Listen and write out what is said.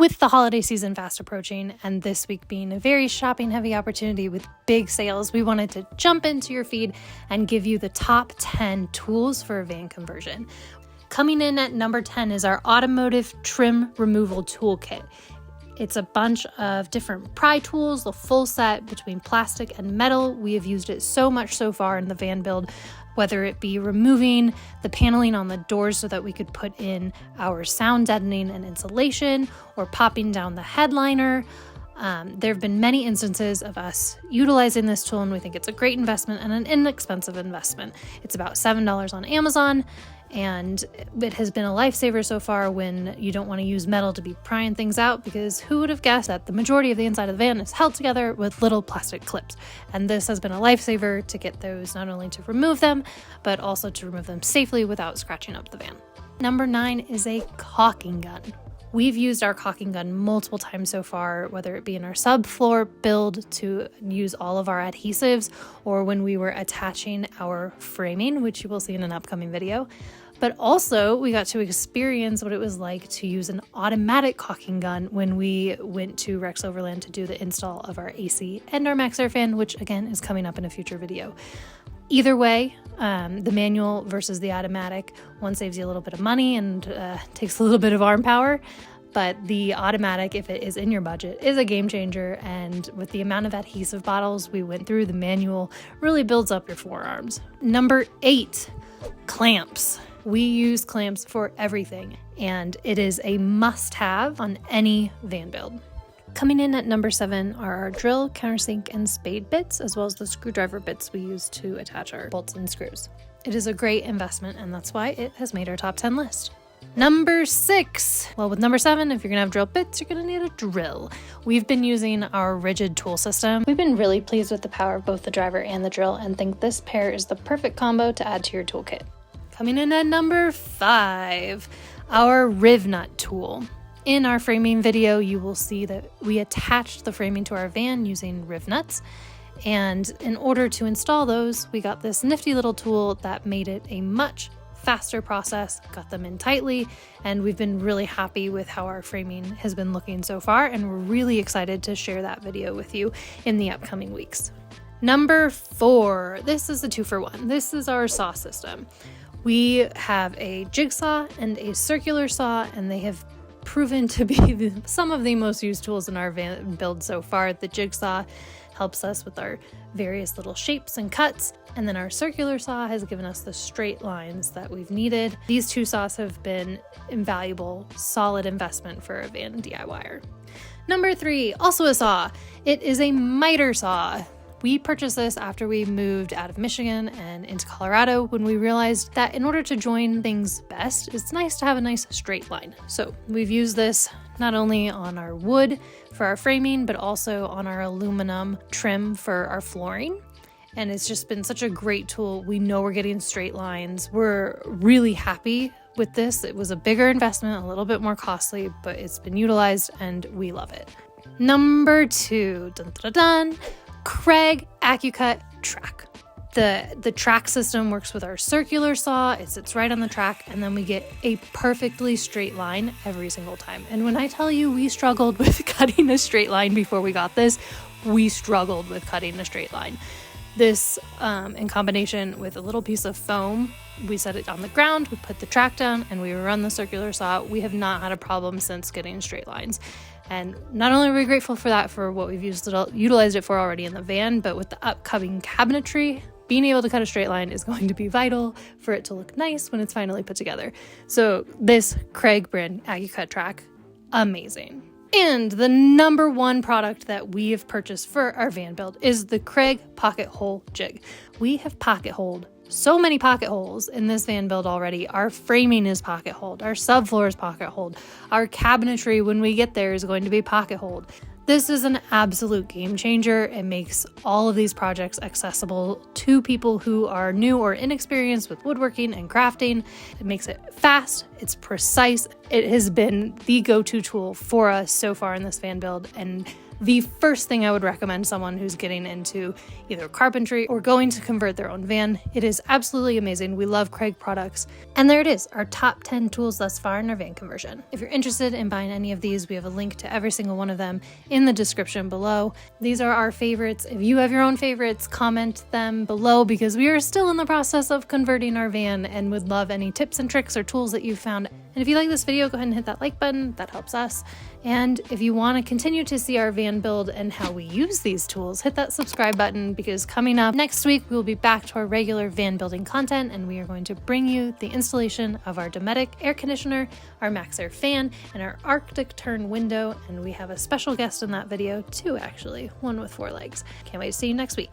With the holiday season fast approaching and this week being a very shopping heavy opportunity with big sales, we wanted to jump into your feed and give you the top 10 tools for a van conversion. Coming in at number 10 is our Automotive Trim Removal Toolkit. It's a bunch of different pry tools, the full set between plastic and metal. We have used it so much so far in the van build, whether it be removing the paneling on the doors so that we could put in our sound deadening and insulation, or popping down the headliner. There have been many instances of us utilizing this tool, and we think it's a great investment and an inexpensive investment. It's about $7 on Amazon, and it has been a lifesaver so far when you don't want to use metal to be prying things out, because who would have guessed that the majority of the inside of the van is held together with little plastic clips. And this has been a lifesaver to get those, not only to remove them, but also to remove them safely without scratching up the van. Number 9 is a caulking gun. We've used our caulking gun multiple times so far, whether it be in our subfloor build to use all of our adhesives, or when we were attaching our framing, which you will see in an upcoming video. But also we got to experience what it was like to use an automatic caulking gun when we went to Rex Overland to do the install of our AC and our MaxxAir fan, which again is coming up in a future video. Either way, the manual versus the automatic, one saves you a little bit of money and takes a little bit of arm power, but the automatic, if it is in your budget, is a game changer. And with the amount of adhesive bottles we went through, the manual really builds up your forearms. Number 8, clamps. We use clamps for everything, and it is a must-have on any van build. Coming in at number 7 are our drill, countersink, and spade bits, as well as the screwdriver bits we use to attach our bolts and screws. It is a great investment, and that's why it has made our top 10 list. Number 6. Well, with number 7, if you're gonna have drill bits, you're gonna need a drill. We've been using our rigid tool system. We've been really pleased with the power of both the driver and the drill, and think this pair is the perfect combo to add to your toolkit. Coming in at number 5, our Riv Nut tool. In our framing video, you will see that we attached the framing to our van using Riv Nuts. And in order to install those, we got this nifty little tool that made it a much faster process, got them in tightly, and we've been really happy with how our framing has been looking so far, and we're really excited to share that video with you in the upcoming weeks. Number 4, this is a 2-for-1. This is our saw system. We have a jigsaw and a circular saw, and they have proven to be some of the most used tools in our van build so far. The jigsaw helps us with our various little shapes and cuts, and then our circular saw has given us the straight lines that we've needed. These 2 saws have been invaluable, solid investment for a van DIYer. Number 3, also a saw. It is a miter saw. We purchased this after we moved out of Michigan and into Colorado, when we realized that in order to join things best, it's nice to have a nice straight line. So we've used this not only on our wood for our framing, but also on our aluminum trim for our flooring. And it's just been such a great tool. We know we're getting straight lines. We're really happy with this. It was a bigger investment, a little bit more costly, but it's been utilized and we love it. Number 2, dun, dun, dun, dun. Kreg Accu-Cut track. The track system works with our circular saw. It sits right on the track, and then we get a perfectly straight line every single time. And when I tell you we struggled with cutting a straight line before we got this, we struggled with cutting a straight line. This, in combination with a little piece of foam, we set it on the ground, we put the track down, and we run the circular saw. We have not had a problem since getting straight lines. And not only are we grateful for that, for what we've utilized it for already in the van, but with the upcoming cabinetry, being able to cut a straight line is going to be vital for it to look nice when it's finally put together. So this Kreg brand Accu-Cut track, amazing. And the number 1 product that we have purchased for our van build is the Kreg pocket hole jig. We have pocket holed so many pocket holes in this van build already. Our framing is pocket holed, our subfloor is pocket holed, our cabinetry when we get there is going to be pocket holed. This is an absolute game changer. It makes all of these projects accessible to people who are new or inexperienced with woodworking and crafting. It makes it fast, it's precise. It has been the go-to tool for us so far in this van build, and the first thing I would recommend someone who's getting into either carpentry or going to convert their own van. It is absolutely amazing. We love Kreg products. And there it is, our top 10 tools thus far in our van conversion. If you're interested in buying any of these, we have a link to every single one of them in the description below. These are our favorites. If you have your own favorites, comment them below because we are still in the process of converting our van and would love any tips and tricks or tools that you've found. And if you like this video, go ahead and hit that like button. That helps us. And if you want to continue to see our van build and how we use these tools, hit that subscribe button because coming up next week, we'll be back to our regular van building content and we are going to bring you the installation of our Dometic air conditioner, our Maxxair fan, and our Arctic Turn window. And we have a special guest in that video too, actually, one with 4 legs. Can't wait to see you next week.